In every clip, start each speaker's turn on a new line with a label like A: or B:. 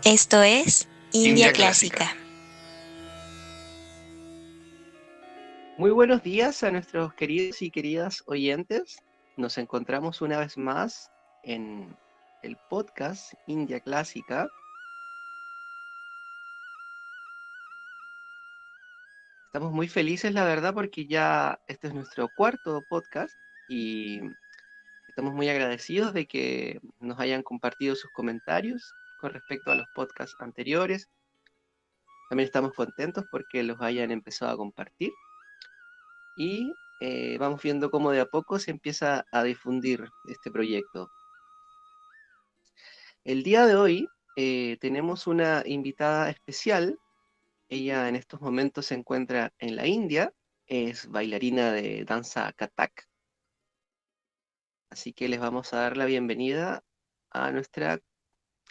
A: Esto es India Clásica.
B: Muy buenos días a nuestros queridos y queridas oyentes. Nos encontramos una vez más en el podcast India Clásica. Estamos muy felices, la verdad, porque ya este es nuestro cuarto podcast y estamos muy agradecidos de que nos hayan compartido sus comentarios con respecto a los podcasts anteriores. También estamos contentos porque los hayan empezado a compartir y vamos viendo cómo de a poco se empieza a difundir este proyecto. El día de hoy tenemos una invitada especial. Ella en estos momentos se encuentra en la India, es bailarina de danza Kathak. Así que les vamos a dar la bienvenida a nuestra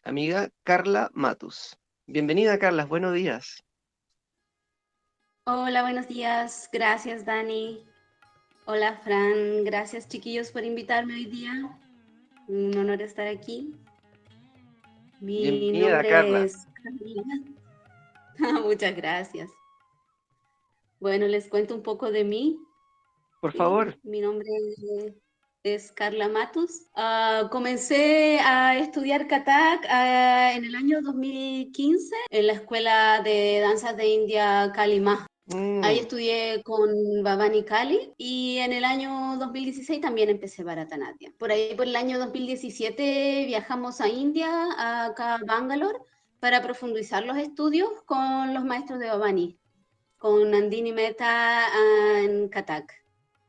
B: amiga Carla Matus. Bienvenida, Carla, buenos días.
C: Hola, buenos días. Gracias, Dani. Hola, Fran. Gracias, chiquillos, por invitarme hoy día. Un honor estar aquí. Mi
B: Bienvenida,
C: nombre
B: Carla.
C: es Carla. Muchas gracias. Bueno, les cuento un poco de mí.
B: Por
C: ¿Sí?
B: favor.
C: Mi nombre es Carla Matus. Comencé a estudiar Kathak en el año 2015 en la Escuela de Danzas de India Kalimah. Ahí
B: Mm,
C: estudié con Bhavani Kali y en el año 2016 también empecé Bharatanatyam. Por ahí, por el año 2017, viajamos a India, acá a Bangalore, para profundizar los estudios con los maestros de Bhavani, con Nandini Mehta en Kathak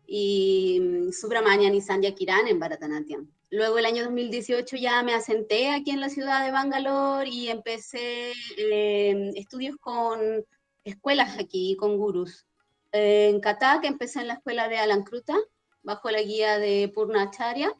C: y Subramanian y Sandhya Kiran en Bharatanatyam. Luego el año 2018 ya me asenté aquí en la ciudad de Bangalore y empecé estudios con escuelas aquí, con gurús. En Kathak empecé en la escuela de Alankruta, bajo la guía de Purna Acharya,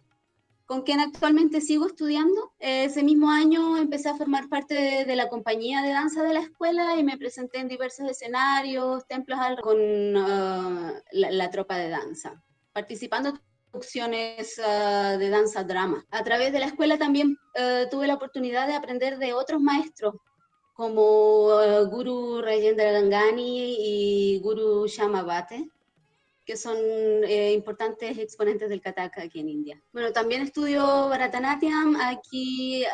C: con quien actualmente sigo estudiando. Ese mismo año empecé a formar parte de la compañía de danza de la escuela y me presenté en diversos escenarios, templos con la tropa de danza, participando en producciones de danza drama. A través de la escuela también tuve la oportunidad de aprender de otros maestros como Guru Rajendra Gangani y Guru Shamabate, que son importantes exponentes del Kathak aquí en India. Bueno, también estudio Bharatanatyam, aquí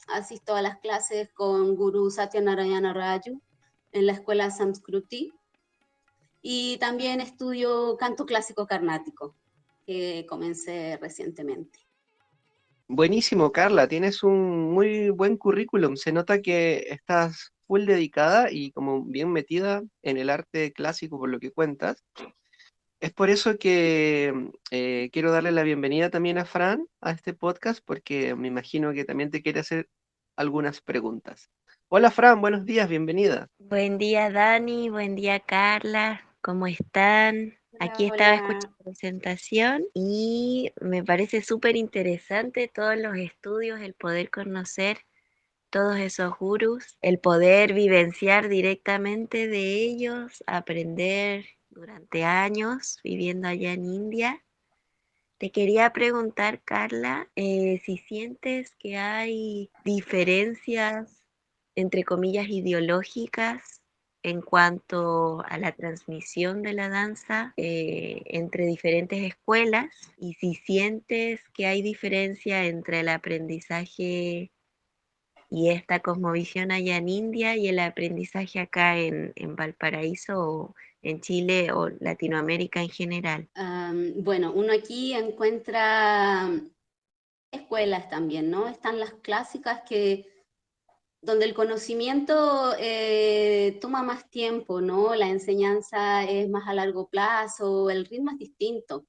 C: asisto a las clases con Guru Satyanarayana Raju en la escuela Samskruti y también estudio canto clásico carnático, que comencé recientemente.
B: buenísimo, Carla. Tienes un muy buen currículum. Se nota que estás full dedicada y como bien metida en el arte clásico por lo que cuentas. Es por eso que quiero darle la bienvenida también a Fran a este podcast, porque me imagino que también te quiere hacer algunas preguntas. Hola Fran, buenos días, bienvenida.
A: Buen día, Dani. Buen día, Carla. ¿Cómo están? Aquí
C: Hola,
A: estaba escuchando
C: hola.
A: la presentación y me parece súper interesante todos los estudios, el poder conocer todos esos gurús, el poder vivenciar directamente de ellos, aprender durante años viviendo allá en India. Te quería preguntar, Carla, si sientes que hay diferencias, entre comillas, ideológicas en cuanto a la transmisión de la danza entre diferentes escuelas y si sientes que hay diferencia entre el aprendizaje y esta cosmovisión allá en India y el aprendizaje acá en Valparaíso o en Chile o Latinoamérica en general.
C: Bueno, uno aquí encuentra escuelas también, ¿no? Están las clásicas donde el conocimiento toma más tiempo, ¿no? La enseñanza es más a largo plazo, el ritmo es distinto,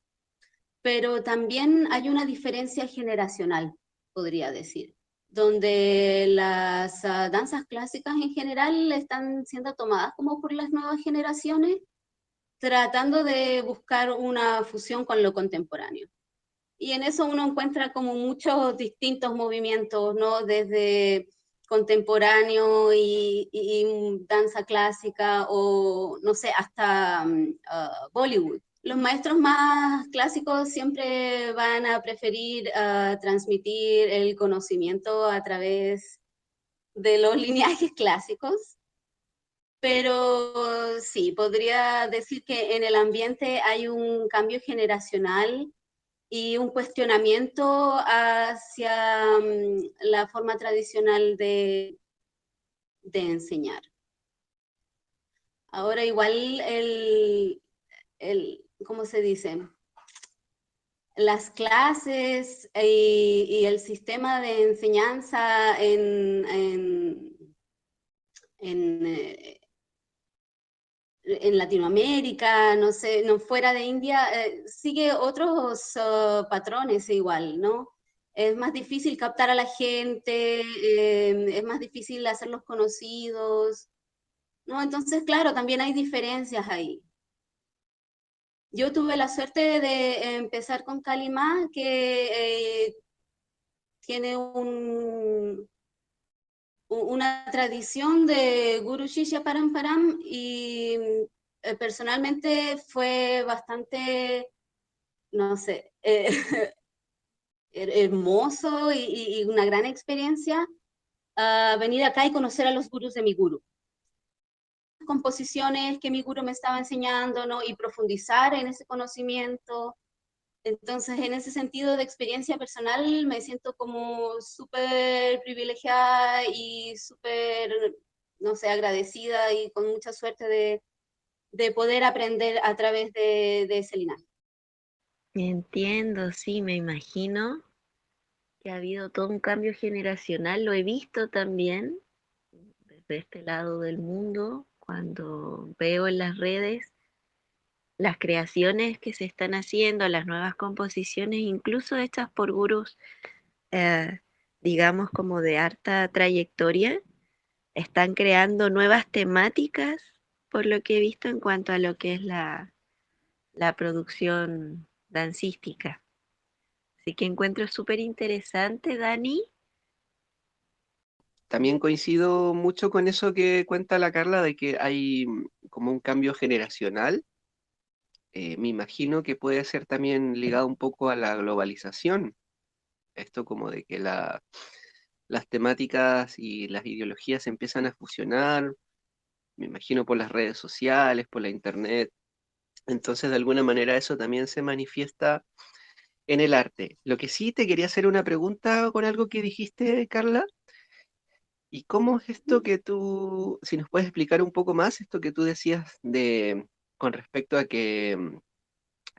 C: pero también hay una diferencia generacional, podría decir, donde las danzas clásicas en general están siendo tomadas como por las nuevas generaciones, tratando de buscar una fusión con lo contemporáneo. Y en eso uno encuentra como muchos distintos movimientos, ¿no? Desde contemporáneo y danza clásica o, no sé, hasta Bollywood. Los maestros más clásicos siempre van a preferir transmitir el conocimiento a través de los lineajes clásicos, pero sí, podría decir que en el ambiente hay un cambio generacional y un cuestionamiento hacia la forma tradicional de enseñar. Ahora igual ¿cómo se dice? Las clases y el sistema de enseñanza en, en Latinoamérica, no sé, no fuera de India, sigue otros patrones igual, ¿no? Es más difícil captar a la gente, es más difícil hacerlos conocidos, ¿no? Entonces, claro, también hay diferencias ahí. Yo tuve la suerte de empezar con Kalimah, que tiene una tradición de Guru Shishya Paramparam y personalmente fue bastante, no sé, hermoso y una gran experiencia venir acá y conocer a los gurús de mi guru. Composiciones que mi guru me estaba enseñando, ¿no? Y profundizar en ese conocimiento. Entonces, en ese sentido de experiencia personal, me siento como súper privilegiada y súper, no sé, agradecida y con mucha suerte de poder aprender a través de ese linaje.
A: Entiendo, sí, me imagino que ha habido todo un cambio generacional, lo he visto también desde este lado del mundo, cuando veo en las redes las creaciones que se están haciendo, las nuevas composiciones, incluso hechas por gurús, eh, digamos como de harta trayectoria, están creando nuevas temáticas, por lo que he visto en cuanto a lo que es la producción dancística. Así que encuentro súper interesante, Dani.
B: También coincido mucho con eso que cuenta la Carla de que hay como un cambio generacional. Me imagino que puede ser también ligado un poco a la globalización. Esto como de que las temáticas y las ideologías se empiezan a fusionar, me imagino por las redes sociales, por la internet. Entonces, de alguna manera eso también se manifiesta en el arte. Lo que sí te quería hacer una pregunta con algo que dijiste, Carla. ¿Y cómo es esto que tú, si nos puedes explicar un poco más, esto que tú decías de con respecto a que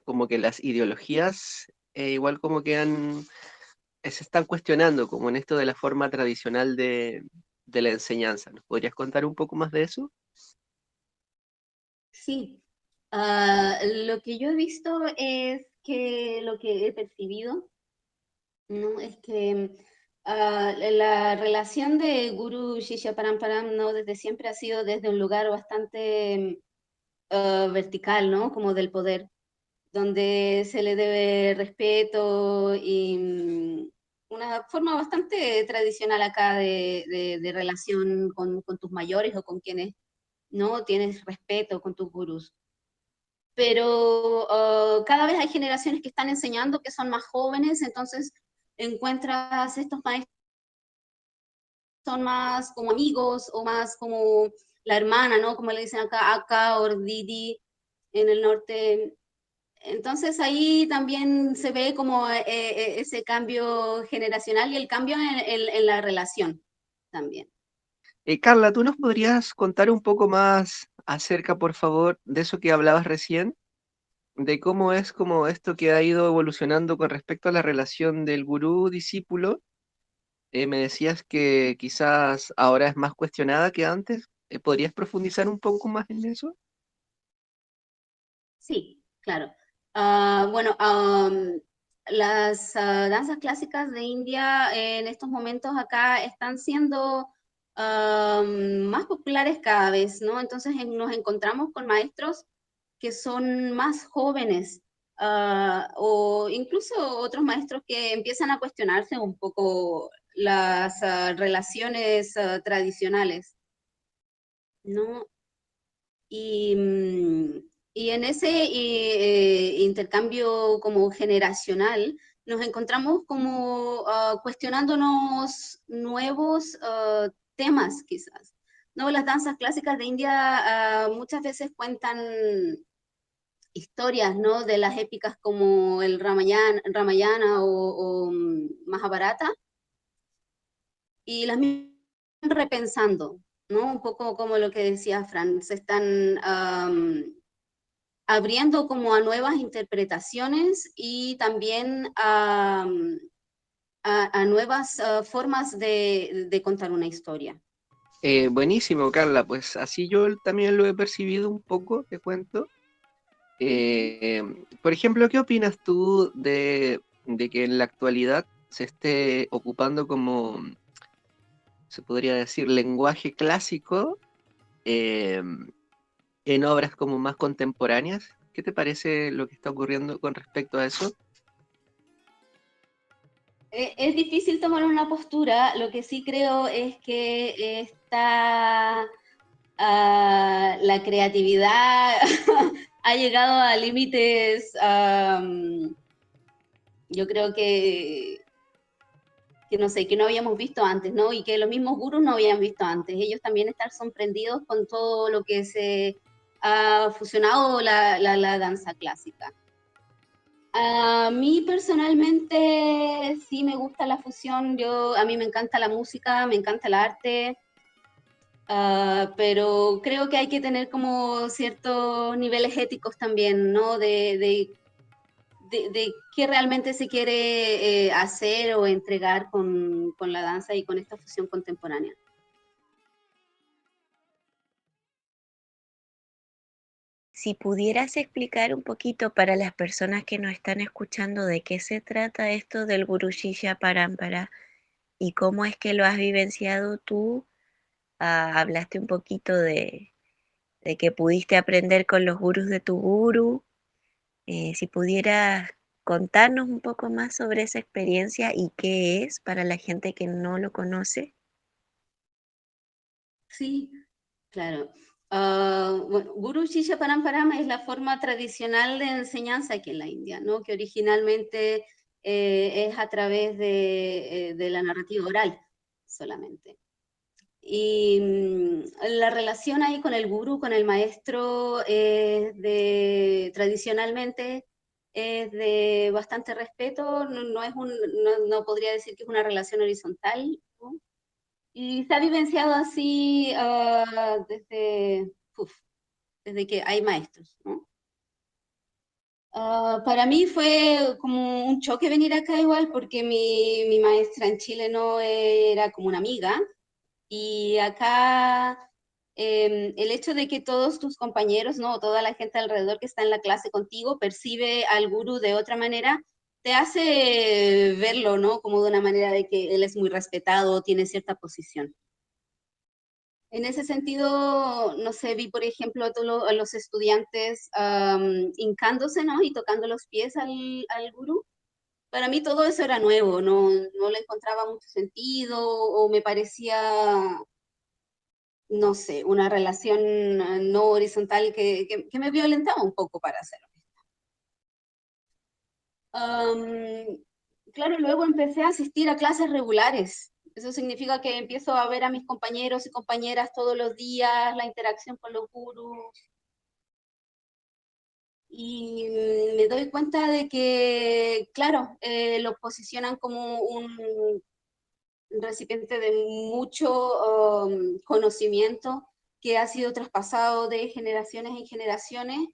B: como que las ideologías igual como que se están cuestionando, como en esto de la forma tradicional de la enseñanza? ¿Nos podrías contar un poco más de eso?
C: Sí, lo que yo he visto es que lo que he percibido, ¿no? Es que la relación de Guru Shishya Paramparam, ¿no? Desde siempre ha sido desde un lugar bastante vertical, ¿no? Como del poder, donde se le debe respeto y una forma bastante tradicional acá de relación con tus mayores o con quienes no tienes respeto con tus gurús. Pero cada vez hay generaciones que están enseñando que son más jóvenes, entonces encuentras estos maestros que son más como amigos o más como la hermana, ¿no? Como le dicen acá, Aka o Didi en el norte. Entonces ahí también se ve como ese cambio generacional y el cambio en la relación también.
B: Carla, ¿tú nos podrías contar un poco más acerca, por favor, de eso que hablabas recién? De cómo es como esto que ha ido evolucionando con respecto a la relación del gurú-discípulo. Me decías que quizás ahora es más cuestionada que antes. ¿Podrías profundizar un poco más en eso?
C: Sí, claro. Bueno, las danzas clásicas de India en estos momentos acá están siendo más populares cada vez, ¿no? Entonces nos encontramos con maestros que son más jóvenes, o incluso otros maestros que empiezan a cuestionarse un poco las relaciones tradicionales, ¿no? Y, y en ese intercambio como generacional nos encontramos como cuestionándonos nuevos temas quizás. No, las danzas clásicas de India muchas veces cuentan historias, ¿no? De las épicas como el Ramayana o Mahabharata, y las mismas repensando, ¿no? Un poco como lo que decía Fran, se están abriendo como a nuevas interpretaciones y también a nuevas formas de contar una historia.
B: Buenísimo, Carla. Pues así yo también lo he percibido un poco, te cuento. Eh, por ejemplo, ¿qué opinas tú de que en la actualidad se esté ocupando como, se podría decir, lenguaje clásico eh, en obras como más contemporáneas? ¿Qué te parece lo que está ocurriendo con respecto a eso?
C: Es difícil tomar una postura, lo que sí creo es que está la creatividad ha llegado a límites, yo creo que no sé, que no habíamos visto antes, ¿no? Y que los mismos gurús no habían visto antes. Ellos también están sorprendidos con todo lo que se ha fusionado la danza clásica. A mí personalmente sí me gusta la fusión, a mí me encanta la música, me encanta el arte, pero creo que hay que tener como ciertos niveles éticos también, ¿no? De qué realmente se quiere hacer o entregar con la danza y con esta fusión contemporánea.
A: Si pudieras explicar un poquito para las personas que nos están escuchando de qué se trata esto del Guru Shishya Parampara y cómo es que lo has vivenciado tú. Hablaste un poquito de que pudiste aprender con los gurús de tu guru. Si pudieras contarnos un poco más sobre esa experiencia y qué es para la gente que no lo conoce.
C: Sí, claro. Bueno, Guru Shishya Paramparam es la forma tradicional de enseñanza aquí en la India, ¿no? Que originalmente es a través de la narrativa oral solamente. Y la relación ahí con el gurú, con el maestro, tradicionalmente es de bastante respeto, no podría decir que es una relación horizontal, ¿no? Y se ha vivenciado así desde que hay maestros, ¿no? Para mí fue como un choque venir acá igual, porque mi maestra en Chile no era como una amiga, y acá el hecho de que todos tus compañeros, ¿no? Toda la gente alrededor que está en la clase contigo percibe al gurú de otra manera, te hace verlo, ¿no? Como de una manera de que él es muy respetado, tiene cierta posición. En ese sentido, no sé, vi por ejemplo a los estudiantes hincándose, ¿no? Y tocando los pies al gurú. Para mí todo eso era nuevo, no le encontraba mucho sentido o me parecía, no sé, una relación no horizontal que me violentaba un poco para hacerlo. Claro, luego empecé a asistir a clases regulares. Eso significa que empiezo a ver a mis compañeros y compañeras todos los días, la interacción con los gurús, y me doy cuenta de que, claro, los posicionan como un recipiente de mucho conocimiento que ha sido traspasado de generaciones en generaciones.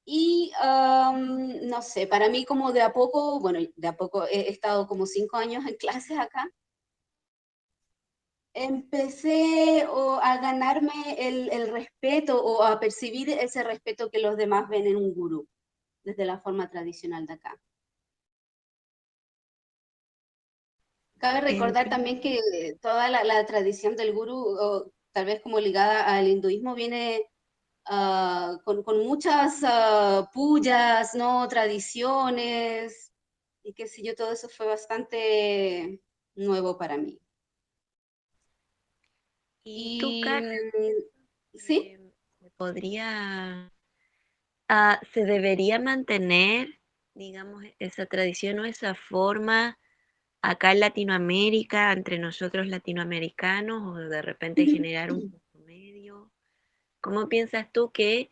C: Y no sé, para mí como de a poco, bueno, de a poco he estado como 5 años en clases acá, empecé a ganarme el respeto o a percibir ese respeto que los demás ven en un gurú, desde la forma tradicional de acá. Cabe recordar
A: Entiendo.
C: también que toda la tradición del gurú, o tal vez como ligada al hinduismo, viene con muchas puyas, ¿no? Tradiciones, y qué sé yo, todo eso fue bastante nuevo para mí.
A: Y tú,
C: Y
A: Carla,
C: sí,
A: ¿se podría, se debería mantener, digamos, esa tradición o esa forma acá en Latinoamérica, entre nosotros latinoamericanos, o de repente generar un punto medio? ¿Cómo piensas tú que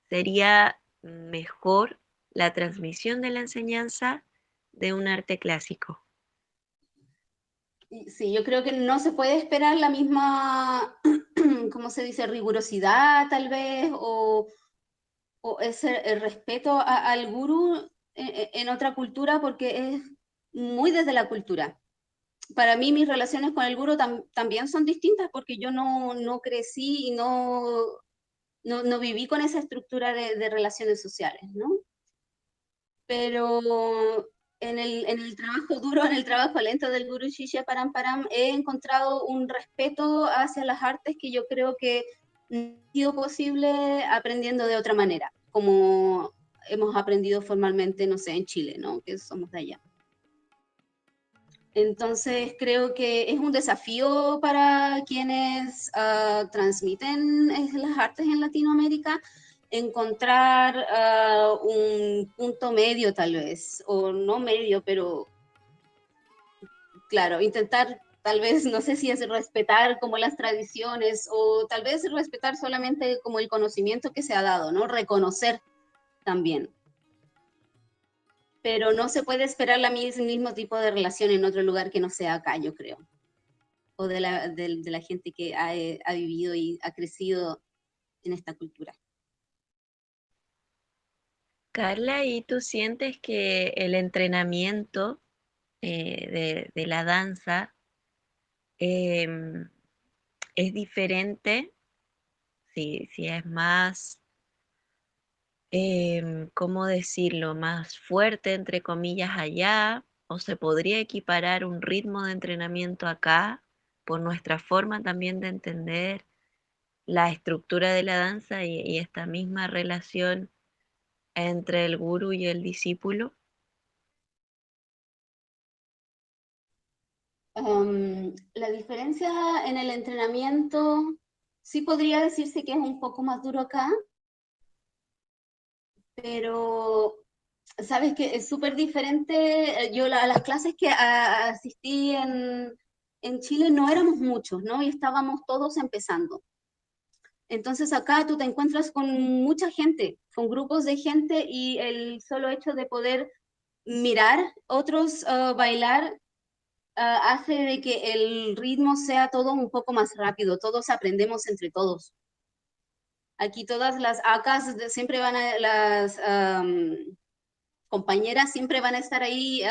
A: sería mejor la transmisión de la enseñanza de un arte clásico?
C: Sí, yo creo que no se puede esperar la misma, ¿cómo se dice?, rigurosidad tal vez, o ese el respeto al gurú en otra cultura, porque es muy desde la cultura. Para mí mis relaciones con el gurú también son distintas porque yo no crecí y no viví con esa estructura de relaciones sociales, ¿no? Pero en el trabajo duro, en el trabajo lento del Guru Shishya Paramparam, he encontrado un respeto hacia las artes que yo creo que no ha sido posible aprendiendo de otra manera, como hemos aprendido formalmente, no sé, en Chile, ¿no? Que somos de allá. Entonces creo que es un desafío para quienes transmiten las artes en Latinoamérica encontrar un punto medio tal vez, o no medio, pero claro, intentar tal vez, no sé si es respetar como las tradiciones o tal vez respetar solamente como el conocimiento que se ha dado, ¿no? Reconocer también. Pero no se puede esperar el mismo tipo de relación en otro lugar que no sea acá, yo creo. O de la gente que ha vivido y ha crecido en esta cultura.
A: Carla, ¿y tú sientes que el entrenamiento de la danza em, es diferente? Si es más, ¿cómo decirlo? Más fuerte, entre comillas, allá, o se podría equiparar un ritmo de entrenamiento acá por nuestra forma también de entender la estructura de la danza y esta misma relación entre el gurú y el discípulo.
C: La diferencia en el entrenamiento sí podría decirse que es un poco más duro acá, pero sabes que es súper diferente. Yo a las clases que asistí en Chile no éramos muchos, ¿no? Y estábamos todos empezando. Entonces acá tú te encuentras con mucha gente, con grupos de gente y el solo hecho de poder mirar otros bailar hace de que el ritmo sea todo un poco más rápido, todos aprendemos entre todos. Aquí todas las ACAs siempre van a, las compañeras siempre van a estar ahí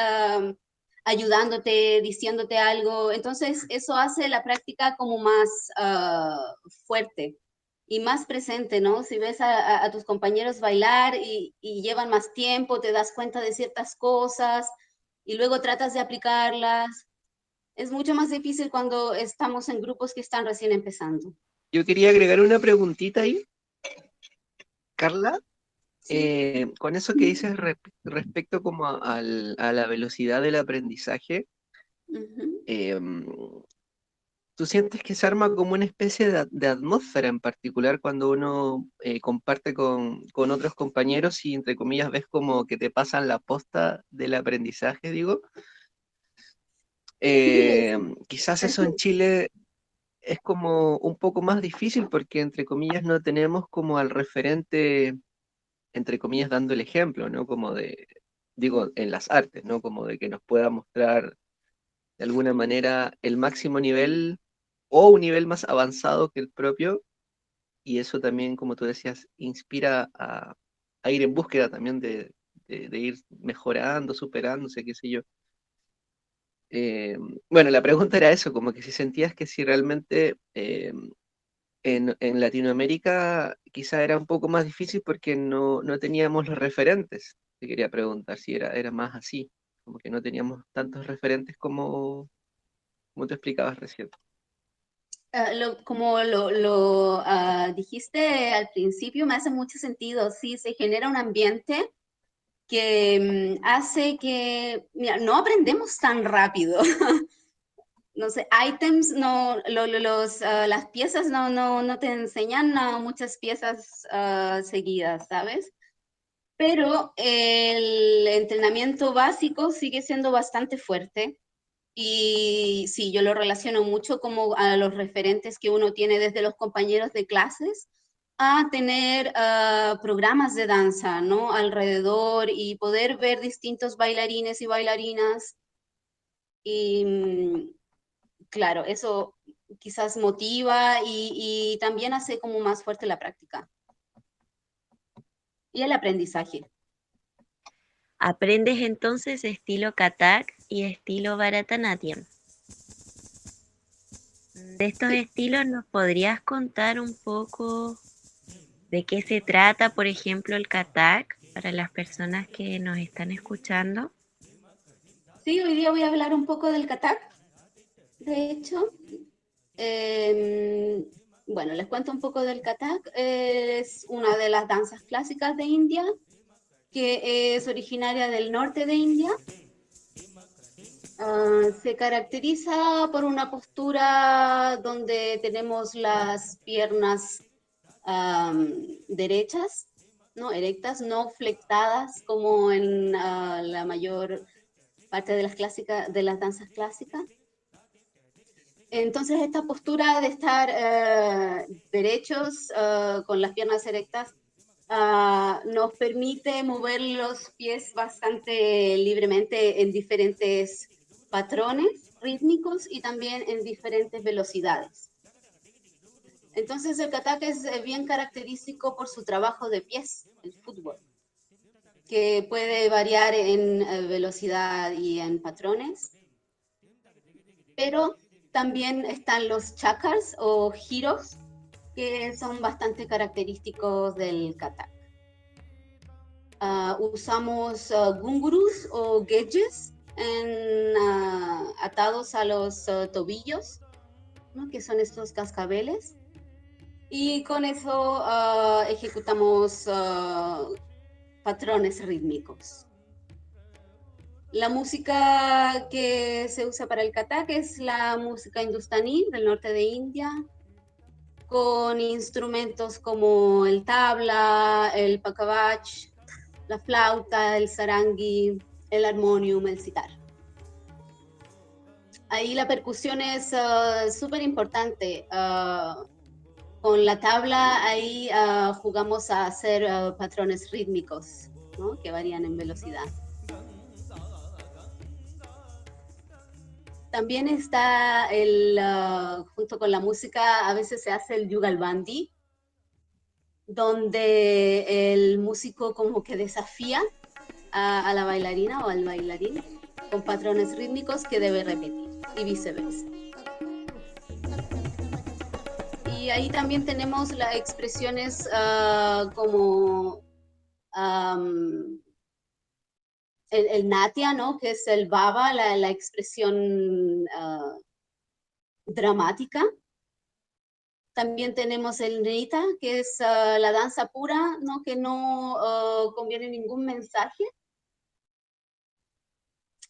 C: ayudándote, diciéndote algo. Entonces eso hace la práctica como más fuerte y más presente, ¿no? Si ves a tus compañeros bailar y llevan más tiempo, te das cuenta de ciertas cosas y luego tratas de aplicarlas. Es mucho más difícil cuando estamos en grupos que están recién empezando.
B: Yo quería agregar una preguntita ahí, Carla.
C: Sí.
B: Con eso que dices respecto como a la velocidad del aprendizaje,
C: Ujú.
B: em, ¿tú sientes que se arma como una especie de atmósfera en particular cuando uno comparte con otros compañeros y entre comillas ves como que te pasan la posta del aprendizaje, digo?
C: Sí,
B: Quizás eso en Chile es como un poco más difícil porque entre comillas no tenemos como al referente, entre comillas, dando el ejemplo, ¿no? Como de, digo, en las artes, ¿no? Como de que nos pueda mostrar de alguna manera el máximo nivel o un nivel más avanzado que el propio, y eso también, como tú decías, inspira a ir en búsqueda también de ir mejorando, superándose, qué sé yo. Eh, bueno, la pregunta era eso, como que si sentías que si realmente en Latinoamérica quizá era un poco más difícil porque no teníamos los referentes. Te quería preguntar si era más así, como que no teníamos tantos referentes como tú explicabas recién.
C: como lo dijiste al principio, me hace mucho sentido. Sí, se genera un ambiente que hace que, mira, no aprendemos tan rápido. No sé, items, no, las piezas no te enseñan muchas piezas seguidas, ¿sabes? Pero el entrenamiento básico sigue siendo bastante fuerte Y sí, yo lo relaciono mucho como a los referentes que uno tiene desde los compañeros de clases a tener programas de danza, ¿no? Alrededor y poder ver distintos bailarines y bailarinas. Y claro, eso quizás motiva y también hace como más fuerte la práctica y el aprendizaje.
A: Aprendes entonces estilo Kathak y estilo Bharatanatyam. De estos
C: Sí,
A: estilos, ¿nos podrías contar un poco de qué se trata, por ejemplo, el Kathak, para las personas que nos están escuchando?
C: sí, hoy día voy a hablar un poco del Kathak, de hecho. Eh, bueno, les cuento un poco del Kathak. Es una de las danzas clásicas de India, que es originaria del norte de India. Se caracteriza por una postura donde tenemos las piernas derechas, ¿no? Erectas, no flectadas como en la mayor parte de de las danzas clásicas. Entonces, esta postura de estar derechos con las piernas erectas nos permite mover los pies bastante libremente en diferentes patrones rítmicos y también en diferentes velocidades. Entonces, el Kathak es bien característico por su trabajo de pies, el fútbol, que puede variar en velocidad y en patrones, pero también están los chakras o giros, que son bastante característicos del Kathak. Usamos gungurus o gedges atados a los tobillos, ¿no? Que son estos cascabeles. Y con eso ejecutamos patrones rítmicos. La música que se usa para el Kathak es la música hindustaní del norte de India, con instrumentos como el tabla, el pakavach, la flauta, el sarangi, el armonium, el sitar. Ahí la percusión es súper importante. Con la tabla ahí jugamos a hacer patrones rítmicos, ¿no? Que varían en velocidad. También está junto con la música, a veces se hace el Yugalbandi, donde el músico como que desafía a la bailarina o al bailarín con patrones rítmicos que debe repetir y viceversa. Y ahí también tenemos las expresiones como el natia, ¿no? Que es el baba, la expresión dramática. También tenemos el nrita, que es la danza pura, ¿no? Que no conviene ningún mensaje.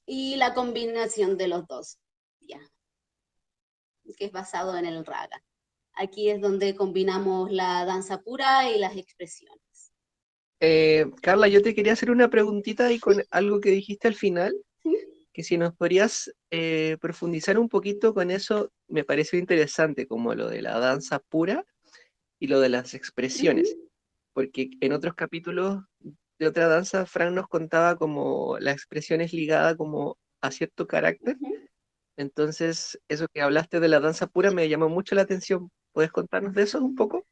C: Y la combinación de los dos, ya, que es basado en el raga. Aquí es donde combinamos la danza pura y las expresiones.
B: Carla, yo te quería hacer una preguntita y con algo que dijiste al final,
C: ¿Sí?
B: que si nos podrías profundizar un poquito con eso, me pareció interesante, como lo de la danza pura y lo de las
C: Uh
B: expresiones,
C: -huh,
B: porque en otros capítulos de otra danza, Frank nos contaba como la expresión es ligada como a cierto
C: uh
B: carácter,
C: -huh.
B: entonces eso que hablaste de la danza pura me llamó mucho la atención. ¿Puedes contarnos de eso un poco?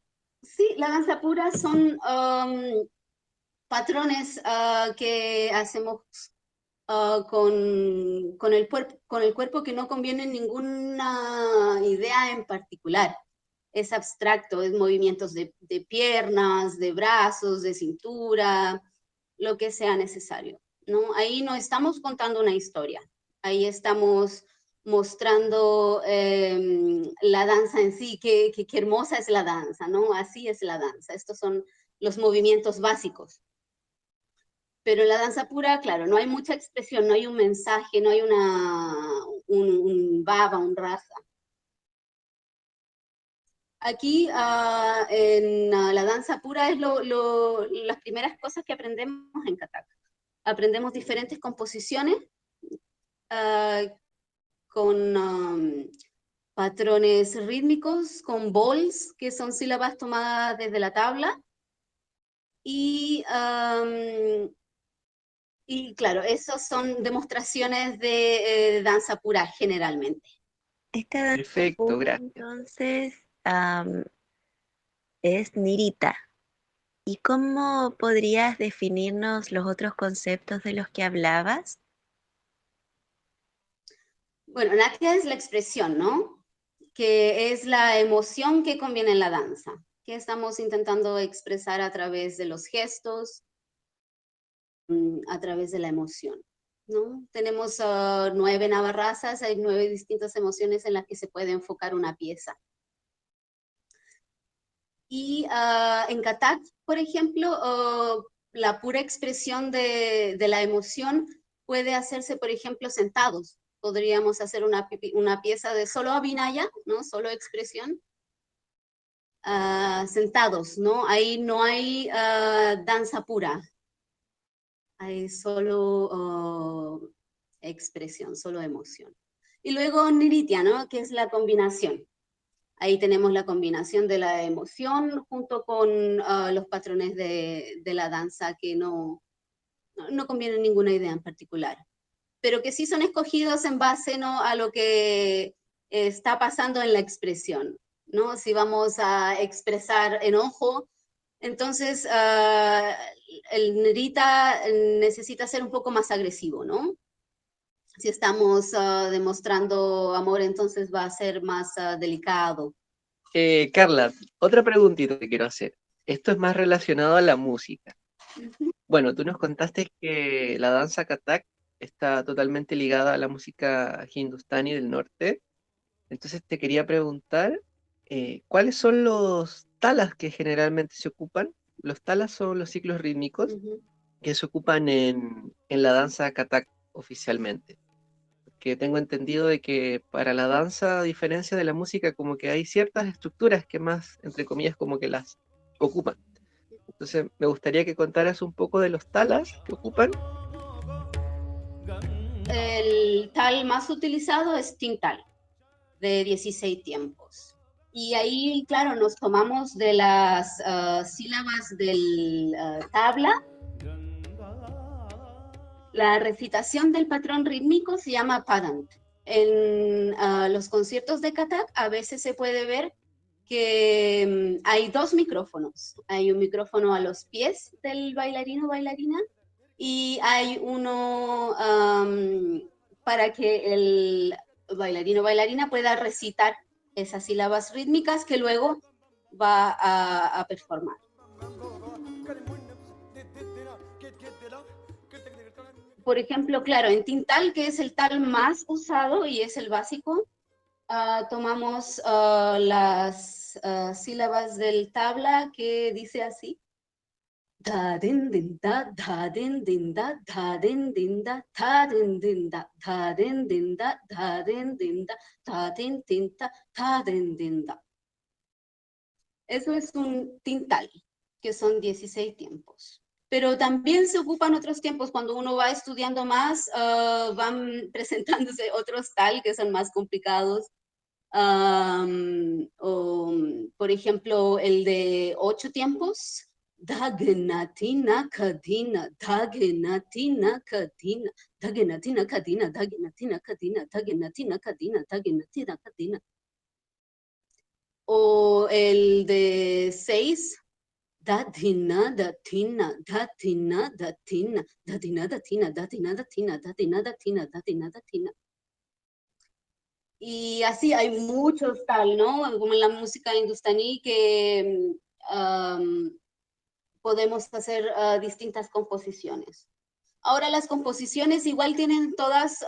C: Sí, la danza pura son patrones que hacemos con el cuerpo que no conviene ninguna idea en particular. Es abstracto, es movimientos de piernas, de brazos, de cintura, lo que sea necesario, ¿no? Ahí no estamos contando una historia, ahí estamos mostrando la danza en sí, qué hermosa es la danza, ¿no? Así es la danza, estos son los movimientos básicos. Pero en la danza pura, claro, no hay mucha expresión, no hay un mensaje, no hay un baba, un raza. Aquí en la danza pura es las primeras cosas que aprendemos en Kathak. Aprendemos diferentes composiciones uh, con patrones rítmicos, con bols, que son sílabas tomadas desde la tabla. Y claro, esos son demostraciones de danza pura generalmente.
A: Esta danza
B: Perfecto,
A: pura,
B: gracias.
A: entonces, es Nirita. ¿Y cómo podrías definirnos los otros conceptos de los que hablabas?
C: Bueno, Natya es la expresión, ¿no? Que es la emoción que conviene en la danza, que estamos intentando expresar a través de los gestos, a través de la emoción, ¿no? Tenemos 9 navarrazas, hay 9 distintas emociones en las que se puede enfocar una pieza. Y en Kathak, por ejemplo, la pura expresión de la emoción puede hacerse, por ejemplo, sentados. Podríamos hacer una pieza de solo abhinaya, ¿no? Solo expresión, sentados, ¿no? Ahí no hay danza pura, hay solo expresión, solo emoción. Y luego Nritya, ¿no? Que es la combinación. Ahí tenemos la combinación de la emoción junto con los patrones de la danza que no convienen ninguna idea en particular, pero que sí son escogidos en base, ¿no?, a lo que está pasando en la expresión, ¿no? Si vamos a expresar enojo, entonces el Nrita necesita ser un poco más agresivo, ¿no? Si estamos demostrando amor, entonces va a ser más delicado.
B: Carla, otra preguntita te quiero hacer. Esto es más relacionado a la música. Bueno, tú nos contaste que la danza Kathak está totalmente ligada a la música hindustani del norte. Entonces te quería preguntar, ¿cuáles son los talas que generalmente se ocupan? Los talas son los ciclos rítmicos
C: Ujú.
B: que se ocupan en la danza Kathak oficialmente. Que tengo entendido de que para la danza, a diferencia de la música, como que hay ciertas estructuras que más, entre comillas, como que las ocupan. Entonces, me gustaría que contaras un poco de los talas que ocupan.
C: El tal más utilizado es Tintal, de 16 tiempos. Y ahí, claro, nos tomamos de las sílabas del tabla. La recitación del patrón rítmico se llama Padant. En los conciertos de Kathak a veces se puede ver que hay 2 micrófonos. Hay un micrófono a los pies del bailarino o bailarina y hay uno para que el bailarino o bailarina pueda recitar esas sílabas rítmicas que luego va a performar. Por ejemplo, claro, en Tintal, que es el tal más usado y es el básico, tomamos las sílabas del tabla que dice así. Da din din da da din din da da din din da da din din da da din din da da din din da da din din da da din din da. Eso es un tintal, que son 16 tiempos. Pero también se ocupan otros tiempos. Cuando uno va estudiando más, van presentándose otros tal que son más complicados. O, por ejemplo, el de 8 tiempos. Dagenatina kadina, dagenatina kadina, dagenatina kadina, dagenatina kadina, dagenatina kadina, dagenatina kadina. O el de 6, datina, datina, datina, datina, datina, datina, datina, datina, datina, datina, datina, datina. Y así hay muchos tal, ¿no? Como en la música hindustaní que podemos hacer distintas composiciones. Ahora las composiciones igual tienen todas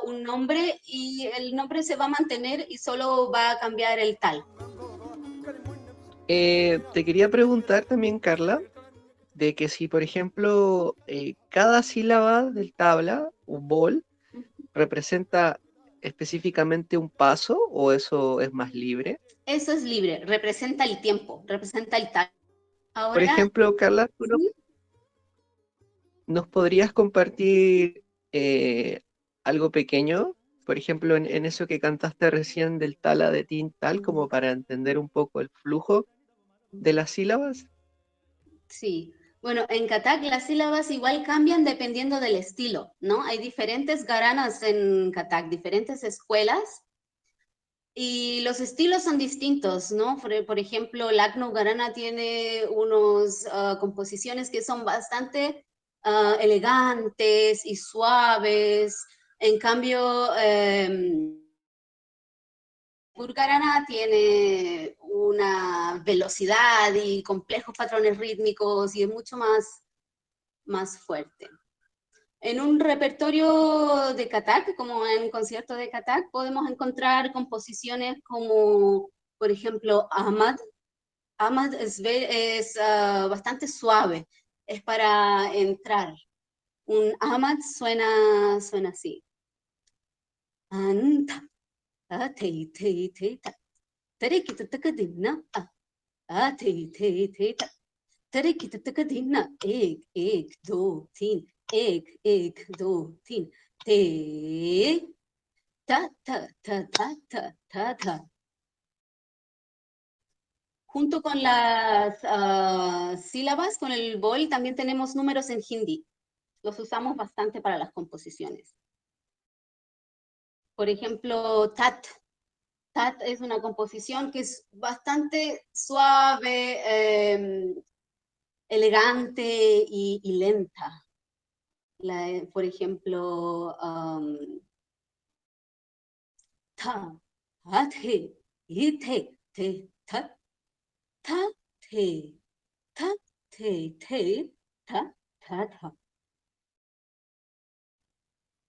C: un nombre y el nombre se va a mantener y solo va a cambiar el tal.
B: Te quería preguntar también, Carla, de que si, por ejemplo, cada sílaba del tabla, un bol, representa específicamente un paso o eso es más libre.
C: Eso es libre, representa el tiempo, representa el tal.
B: Por
C: Ahora,
B: ejemplo, Carla, ¿tú nos podrías compartir algo pequeño por ejemplo, en eso que cantaste recién del tala de tin tal, como para entender un poco el flujo de las sílabas.
C: Sí. Bueno, en Katak las sílabas igual cambian dependiendo del estilo, ¿no? Hay diferentes gharanas en Katak, diferentes escuelas, y los estilos son distintos, ¿no? Por ejemplo, Lucknow Gharana tiene unas composiciones que son bastante elegantes y suaves. En cambio, Gharana tiene una velocidad y complejos patrones rítmicos y es mucho más fuerte. En un repertorio de Katak, como en un concierto de Katak, podemos encontrar composiciones como, por ejemplo, Ahmad. Ahmad es bastante suave, es para entrar. Un Ahmad suena así. Anta, te, ta. Tere kita takadina, te, ta. Tere kita takadina, ek, do, tin. एक दो तीन te ta ta ta ta ta ta ta. Junto con las sílabas, con el bol, también tenemos números en hindi. Los usamos bastante para las composiciones. Por ejemplo, tat. Tat es una composición que es bastante suave, elegante y lenta. Por ejemplo, ta, ha, te, y te, ta, ta, te, ta, te, ta, ta, ta.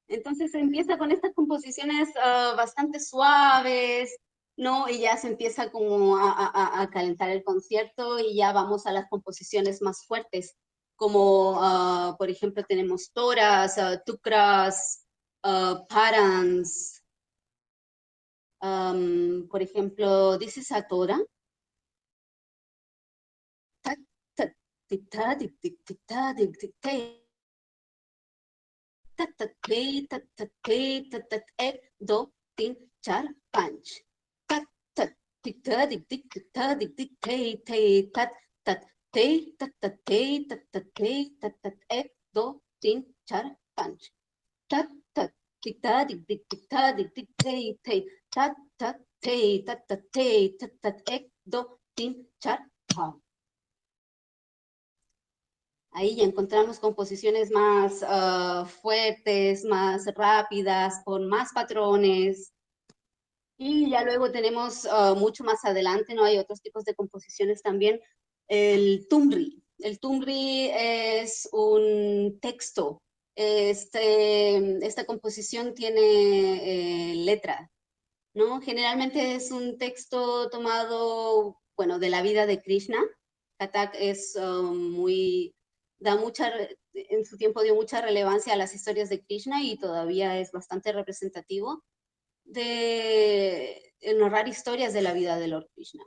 C: Entonces se empieza con estas composiciones bastante suaves, ¿no? Y ya se empieza como a calentar el concierto y ya vamos a las composiciones más fuertes, como por ejemplo tenemos toras, tukras, parans. Por ejemplo, dices a tora. Ta, ta, tic, ta, tic, tic, tic, ta, tic, tic, te. Ta, ta, te, ta, ta, te, ta, ta, ek, do, tin, char, panch. Ta, ta, tic, ta, tic, tic, tic, ta, tic, tic, te, tat, tat, te, tat, tat, te, tat, tat, te, tat, tat, ek, do, tin, char, panch. Tat, tat, tic, ta, tic, tic, tic, ta, tic, tic, te, tat, tat, te, tat, tat, te, tat, tat, ek, do, tin, char, panch. Ahí ya encontramos composiciones más fuertes, más rápidas, con más patrones. Y ya luego tenemos mucho más adelante, ¿no? Hay otros tipos de composiciones también. El tumri. El tumri es un texto. Esta composición tiene letra, ¿no? Generalmente es un texto tomado, bueno, de la vida de Krishna. Kathak es en su tiempo dio mucha relevancia a las historias de Krishna y todavía es bastante representativo de narrar historias de la vida de Lord Krishna.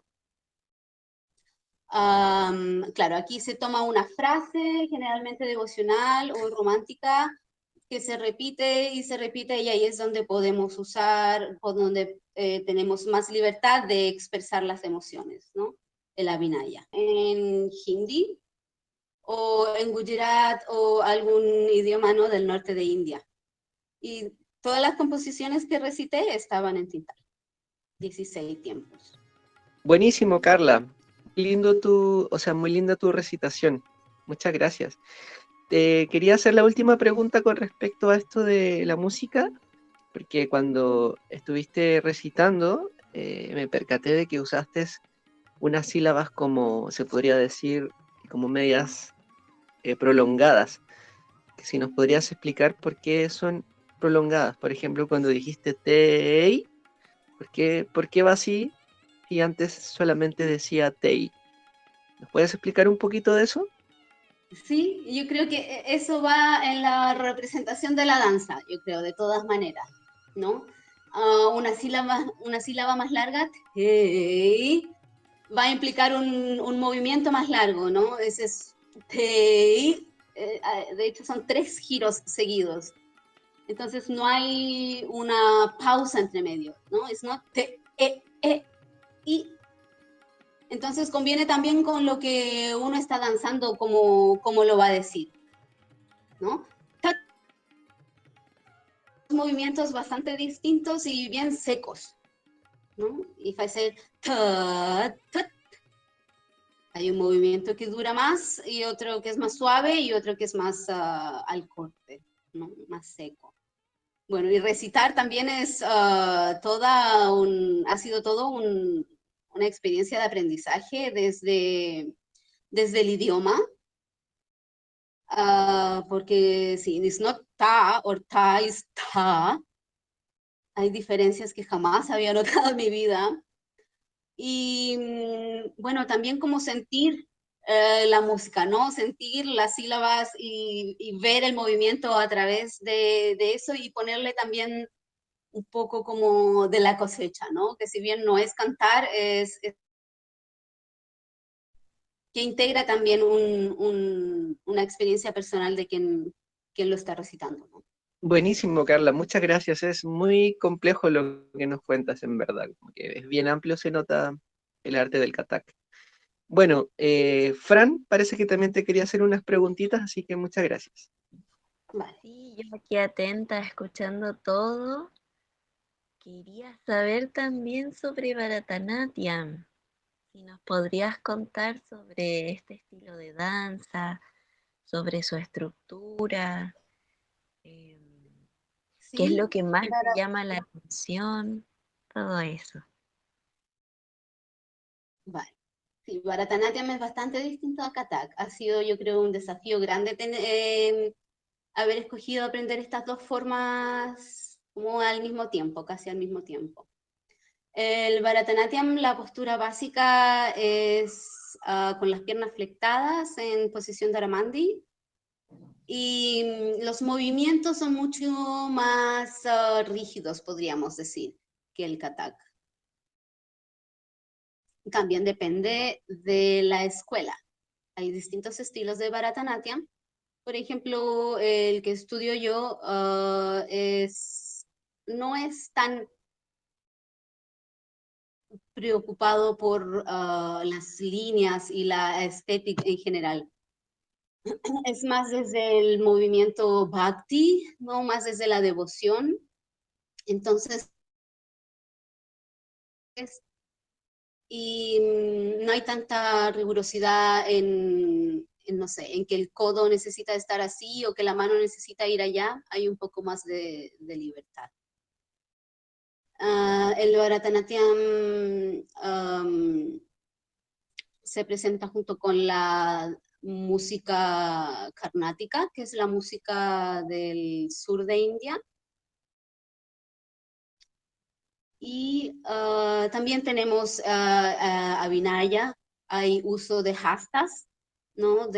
C: Claro, aquí se toma una frase generalmente devocional o romántica que se repite y ahí es donde podemos usar, o donde tenemos más libertad de expresar las emociones, ¿no? El Abhinaya. En hindi o en Gujarat o algún idioma, ¿no? Del norte de India. Y todas las composiciones que recité estaban en Tintal. 16 tiempos.
B: Buenísimo, Carla. O sea, muy linda tu recitación. Muchas gracias. Te quería hacer la última pregunta con respecto a esto de la música, porque cuando estuviste recitando, me percaté de que usaste unas sílabas como, se podría decir, como medias prolongadas. Que si nos podrías explicar por qué son prolongadas. Por ejemplo, cuando dijiste tei, por qué va así? Y antes solamente decía tei. ¿Nos puedes explicar un poquito de eso?
C: Sí, yo creo que eso va en la representación de la danza, yo creo, de todas maneras, ¿no? Una sílaba más larga, tei, va a implicar un movimiento más largo, ¿no? Ese es tei, de hecho son 3 giros seguidos. Entonces no hay una pausa entre medio, ¿no? Es no te, y. Entonces conviene también con lo que uno está danzando, como lo va a decir, ¿no? Movimientos bastante distintos y bien secos, ¿no? If I say ta, ta, hay un movimiento que dura más y otro que es más suave y otro que es más al corte, ¿no? Más seco. Bueno, y recitar también es ha sido todo una experiencia de aprendizaje desde el idioma, porque sí, it's not ta or ta is ta. Hay diferencias que jamás había notado en mi vida. Y bueno, también como sentir la música, ¿no? Sentir las sílabas y ver el movimiento a través de eso y ponerle también un poco como de la cosecha, ¿no? Que si bien no es cantar, es que integra también una experiencia personal de quien lo está recitando, ¿no?
B: Buenísimo, Carla, muchas gracias. Es muy complejo lo que nos cuentas, en verdad. Como que es bien amplio, se nota el arte del katak. Bueno, Fran, parece que también te quería hacer unas preguntitas, así que muchas gracias.
C: Vale.
A: Sí, yo aquí atenta, escuchando todo. Quería saber también sobre Bharatanatyam. Si nos podrías contar sobre este estilo de danza, sobre su estructura, eh, qué es
C: Sí,
A: lo que más te llama la atención, todo eso.
C: vale. Sí, Bharatanatyam es bastante distinto a Kathak. Ha sido, yo creo, un desafío grande haber escogido aprender estas dos formas como al mismo tiempo, casi al mismo tiempo. El Bharatanatyam, la postura básica es con las piernas flectadas en posición de Aramandi y los movimientos son mucho más rígidos, podríamos decir, que el Kathak. También depende de la escuela. Hay distintos estilos de Bharatanatyam. Por ejemplo, el que estudio yo no es tan preocupado por las líneas y la estética en general. Es más desde el movimiento bhakti, ¿no? Más desde la devoción. Entonces, y no hay tanta rigurosidad no sé, en que el codo necesita estar así o que la mano necesita ir allá. Hay un poco más de libertad. El Bharatanatyam se presenta junto con la música carnática, que es la música del sur de India. Y también tenemos a Vinaya, hay uso de hastas, ¿no?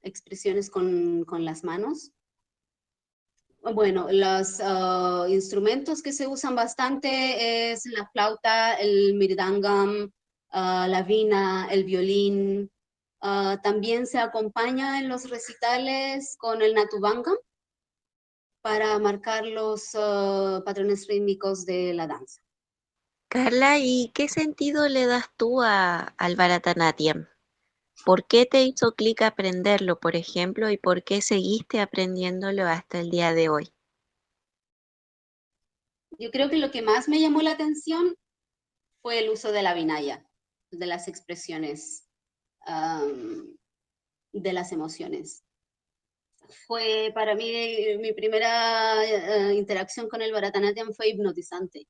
C: Expresiones con las manos. Bueno, los instrumentos que se usan bastante es la flauta, el mirdangam, la vina, el violín. También se acompaña en los recitales con el natubangam para marcar los patrones rítmicos de la danza.
A: Carla, ¿y qué sentido le das tú al Bharatanatyam? ¿Por qué te hizo clic aprenderlo, por ejemplo, y por qué seguiste aprendiéndolo hasta el día de hoy?
C: Yo creo que lo que más me llamó la atención fue el uso de la vinaya, de las expresiones, de las emociones. Fue para mí, mi primera interacción con el Bharatanatyam fue hipnotizante.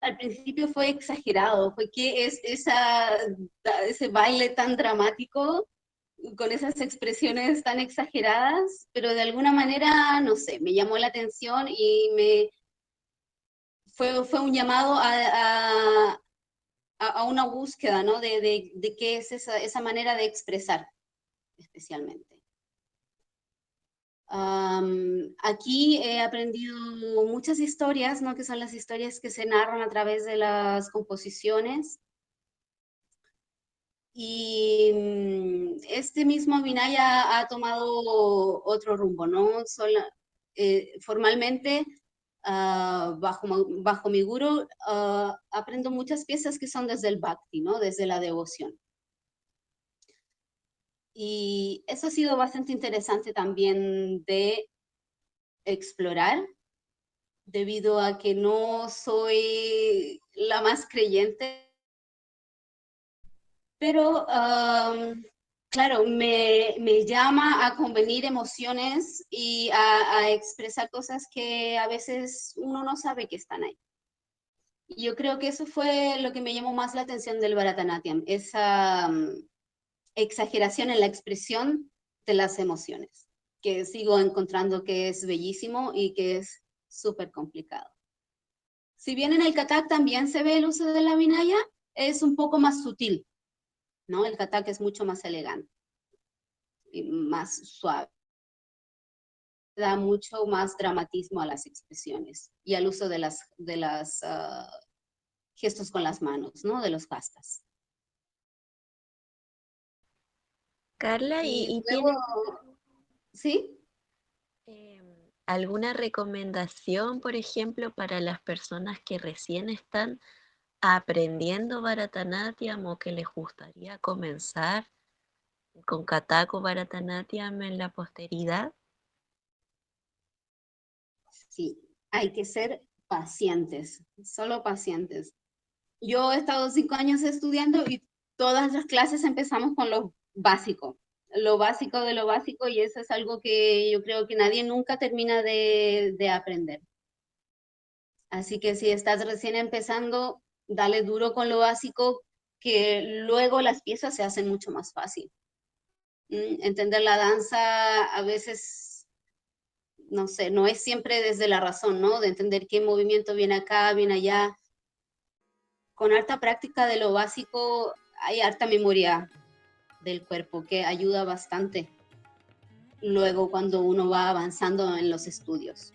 C: Al principio fue exagerado, fue que ese baile tan dramático, con esas expresiones tan exageradas, pero de alguna manera, no sé, me llamó la atención y fue un llamado a una búsqueda, ¿no? De qué es esa manera de expresar, especialmente. Aquí he aprendido muchas historias, ¿no? Que son las historias que se narran a través de las composiciones. Y este mismo Vinaya ha tomado otro rumbo, ¿no? Formalmente, bajo mi guru, aprendo muchas piezas que son desde el bhakti, ¿no? Desde la devoción. Y eso ha sido bastante interesante también de explorar, debido a que no soy la más creyente, pero claro, me llama a convenir emociones y a expresar cosas que a veces uno no sabe que están ahí. Y yo creo que eso fue lo que me llamó más la atención del Bharatanatyam, esa exageración en la expresión de las emociones, que sigo encontrando que es bellísimo y que es súper complicado. Si bien en el Kathak también se ve el uso de la vinaya, es un poco más sutil, ¿no? El Kathak es mucho más elegante y más suave. Da mucho más dramatismo a las expresiones y al uso de las gestos con las manos, ¿no? De los hastas.
A: Carla,
C: Y
A: y
C: luego,
A: tienes
C: ¿sí?
A: em, alguna recomendación, por ejemplo, para las personas que recién están aprendiendo Bharatanatyam o que les gustaría comenzar con Kathak o Bharatanatyam en la posteridad?
C: Sí, hay que ser pacientes, solo pacientes. Yo he estado 5 años estudiando y todas las clases empezamos con lo básico de lo básico, y eso es algo que yo creo que nadie nunca termina de aprender. Así que si estás recién empezando, dale duro con lo básico, que luego las piezas se hacen mucho más fácil. Entender la danza a veces, no sé, no es siempre desde la razón, ¿no? De entender qué movimiento viene acá, viene allá. Con harta práctica de lo básico hay harta memoria del cuerpo que ayuda bastante luego cuando uno va avanzando en los estudios.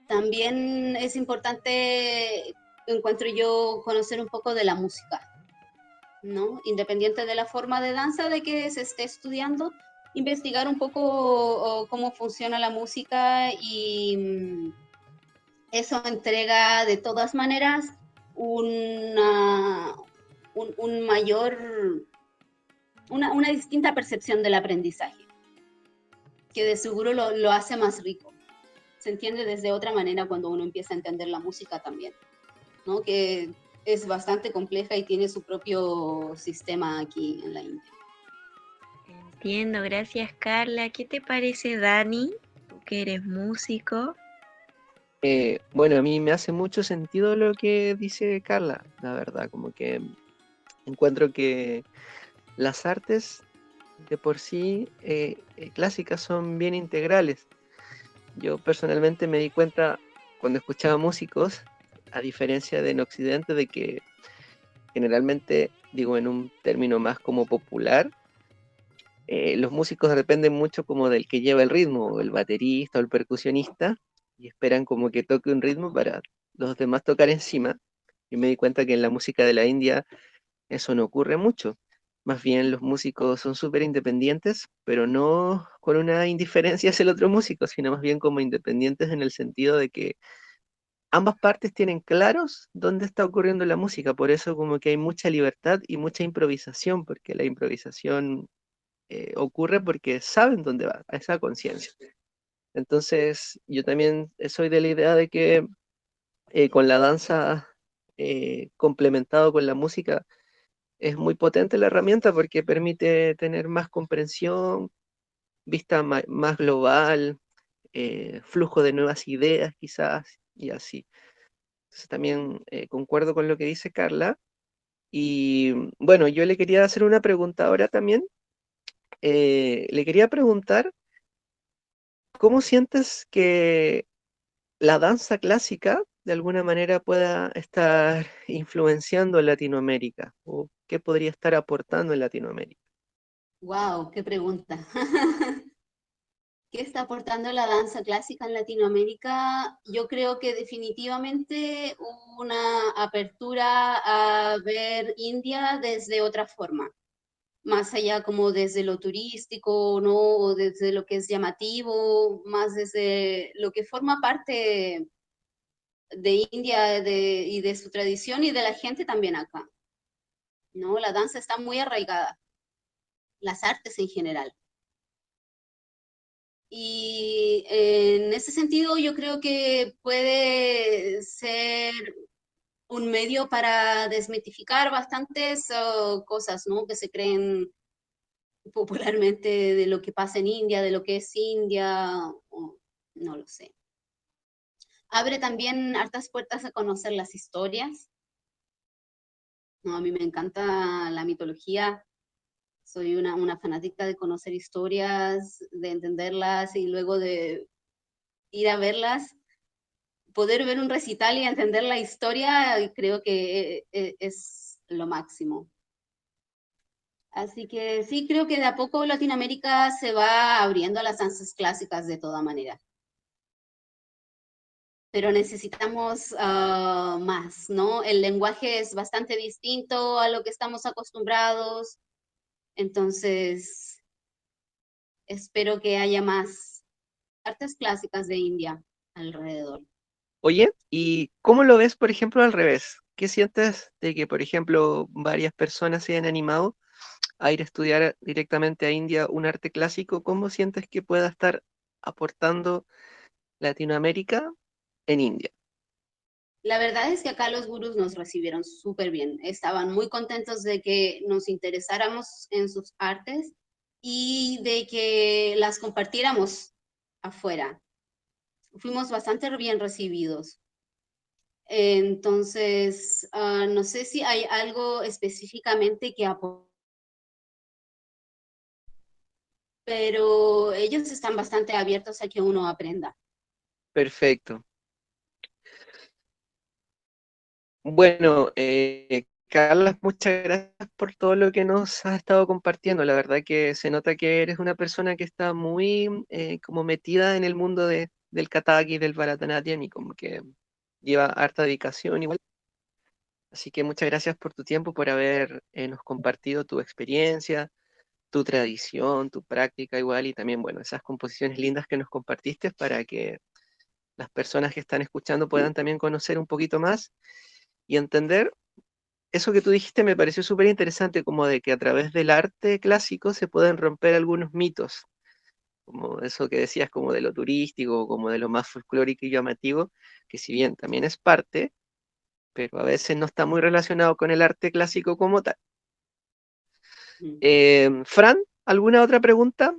C: También es importante, encuentro yo, conocer un poco de la música, ¿no? Independiente de la forma de danza de que se esté estudiando, investigar un poco cómo funciona la música, y eso entrega de todas maneras una, un mayor, una distinta percepción del aprendizaje, que de seguro lo hace más rico. Se entiende desde otra manera cuando uno empieza a entender la música también, ¿no? Que es bastante compleja y tiene su propio sistema aquí en la India.
A: Entiendo, gracias Carla. ¿Qué te parece, Dani? Tú que eres músico.
B: Bueno, a mí me hace mucho sentido lo que dice Carla, la verdad, como que encuentro que las artes de por sí clásicas son bien integrales. Yo personalmente me di cuenta cuando escuchaba músicos, a diferencia de en Occidente, de que generalmente, digo en un término más como popular, los músicos dependen mucho como del que lleva el ritmo, o el baterista o el percusionista, y esperan como que toque un ritmo para los demás tocar encima. Y me di cuenta que en la música de la India eso no ocurre mucho. Más bien los músicos son súper independientes, pero no con una indiferencia hacia el otro músico, sino más bien como independientes en el sentido de que ambas partes tienen claros dónde está ocurriendo la música. Por eso como que hay mucha libertad y mucha improvisación, porque la improvisación ocurre porque saben dónde va, a esa conciencia. Entonces, yo también soy de la idea de que con la danza complementado con la música es muy potente la herramienta porque permite tener más comprensión, vista más global, flujo de nuevas ideas quizás y así. Entonces también concuerdo con lo que dice Carla. Y bueno, yo le quería hacer una pregunta ahora también. Le quería preguntar, ¿cómo sientes que la danza clásica de alguna manera pueda estar influenciando en Latinoamérica? ¿O qué podría estar aportando en Latinoamérica?
C: ¡Wow! ¡Qué pregunta! ¿Qué está aportando la danza clásica en Latinoamérica? Yo creo que definitivamente una apertura a ver India desde otra forma, más allá como desde lo turístico, ¿no? O desde lo que es llamativo, más desde lo que forma parte de India y de su tradición y de la gente también acá, ¿no? La danza está muy arraigada, las artes en general. Y en ese sentido yo creo que puede ser un medio para desmitificar bastantes cosas, ¿no? Que se creen popularmente de lo que pasa en India, de lo que es India, o no lo sé. Abre también hartas puertas a conocer las historias, ¿no? A mí me encanta la mitología, soy una fanática de conocer historias, de entenderlas y luego de ir a verlas, poder ver un recital y entender la historia, creo que es lo máximo. Así que sí, creo que de a poco Latinoamérica se va abriendo a las danzas clásicas de toda manera. Pero necesitamos más, ¿no? El lenguaje es bastante distinto a lo que estamos acostumbrados, entonces espero que haya más artes clásicas de India alrededor.
B: Oye, ¿y cómo lo ves, por ejemplo, al revés? ¿Qué sientes de que, por ejemplo, varias personas se hayan animado a ir a estudiar directamente a India un arte clásico? ¿Cómo sientes que pueda estar aportando Latinoamérica en India?
C: La verdad es que acá los gurús nos recibieron súper bien. Estaban muy contentos de que nos interesáramos en sus artes y de que las compartiéramos afuera. Fuimos bastante bien recibidos. Entonces, no sé si hay algo específicamente que aportar, pero ellos están bastante abiertos a que uno aprenda.
B: Perfecto. Bueno, Carla, muchas gracias por todo lo que nos has estado compartiendo. La verdad que se nota que eres una persona que está muy como metida en el mundo del Kathak y del Bharatanatyam y como que lleva harta dedicación igual. Así que muchas gracias por tu tiempo, por haber nos compartido tu experiencia, tu tradición, tu práctica igual y también, bueno, esas composiciones lindas que nos compartiste para que las personas que están escuchando puedan también conocer un poquito más y entender. Eso que tú dijiste me pareció súper interesante, como de que a través del arte clásico se pueden romper algunos mitos, como eso que decías, como de lo turístico, como de lo más folclórico y llamativo, que si bien también es parte, pero a veces no está muy relacionado con el arte clásico como tal. Fran, ¿alguna otra pregunta?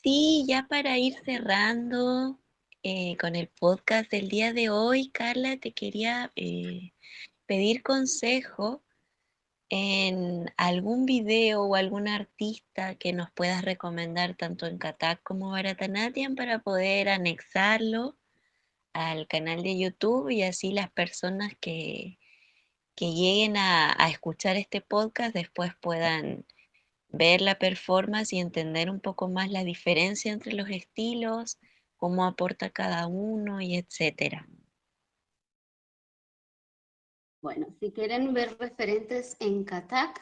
A: Sí, ya para ir cerrando con el podcast del día de hoy, Carla, te quería pedir consejo en algún video o algún artista que nos puedas recomendar tanto en Kathak como Bharatanatyam para poder anexarlo al canal de YouTube y así las personas que lleguen a escuchar este podcast después puedan ver la performance y entender un poco más la diferencia entre los estilos, cómo aporta cada uno y etcétera.
C: Bueno, si quieren ver referentes en Kathak,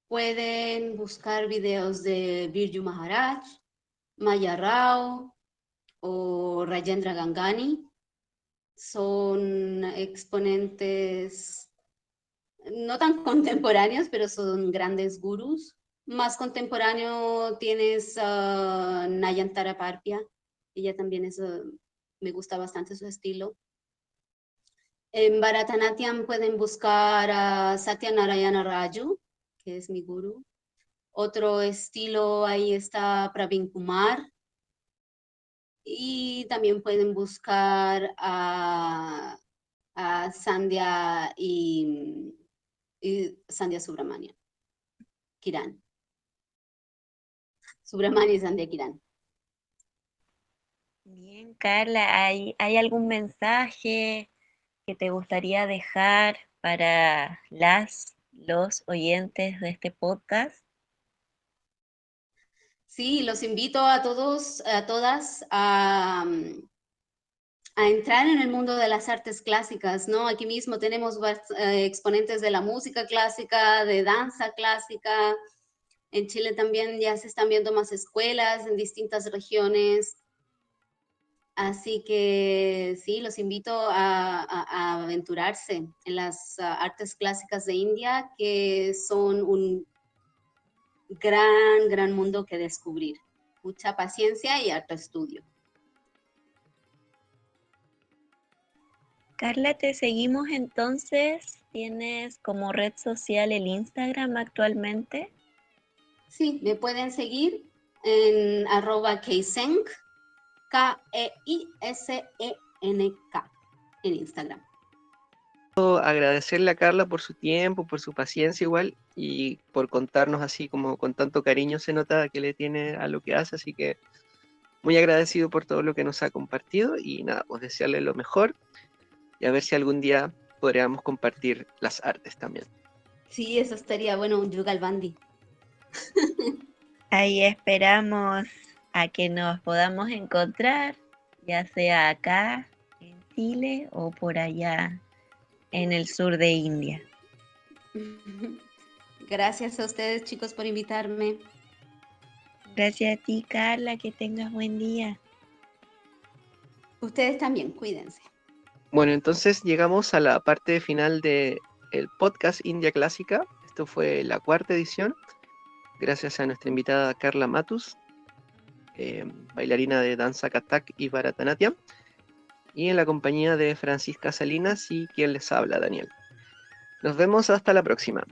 C: pueden buscar videos de Birju Maharaj, Maya Rao o Rajendra Gangani. Son exponentes no tan contemporáneos, pero son grandes gurús. Más contemporáneo tienes Nayantara Parpia. Ella también me gusta bastante su estilo. En Bharatanatyam pueden buscar a Satya Narayana Raju, que es mi gurú. Otro estilo, ahí está Praveen Kumar. Y también pueden buscar a Sandhya y Sandhya Subramanian, Kiran. Subramanian y Sandhya Kiran.
A: Bien, Carla, ¿hay algún mensaje que te gustaría dejar para los oyentes de este podcast?
C: Sí, los invito a todos, a todas a entrar en el mundo de las artes clásicas, ¿no? Aquí mismo tenemos exponentes de la música clásica, de danza clásica. En Chile también ya se están viendo más escuelas en distintas regiones. Así que sí, los invito a aventurarse en las artes clásicas de India, que son un gran mundo que descubrir. Mucha paciencia y harto estudio.
A: Carla, te seguimos entonces. ¿Tienes como red social el Instagram actualmente?
C: Sí, me pueden seguir en @keisenk, KEISENK, en Instagram.
B: Agradecerle a Carla por su tiempo, por su paciencia igual, y por contarnos así como con tanto cariño se nota que le tiene a lo que hace, así que muy agradecido por todo lo que nos ha compartido y nada, pues desearle lo mejor y a ver si algún día podríamos compartir las artes también.
C: Sí, eso estaría bueno, un Yugal Bandi.
A: Ahí esperamos a que nos podamos encontrar, ya sea acá en Chile o por allá en el sur de India.
C: Gracias a ustedes, chicos, por invitarme.
A: Gracias a ti, Carla, que tengas buen día.
C: Ustedes también, cuídense.
B: Bueno, entonces llegamos a la parte final de el podcast India Clásica. Esto fue la cuarta edición. Gracias a nuestra invitada Carla Matus, bailarina de danza Kathak y Bharatanatyam, y en la compañía de Francisca Salinas y quien les habla, Daniel. Nos vemos hasta la próxima.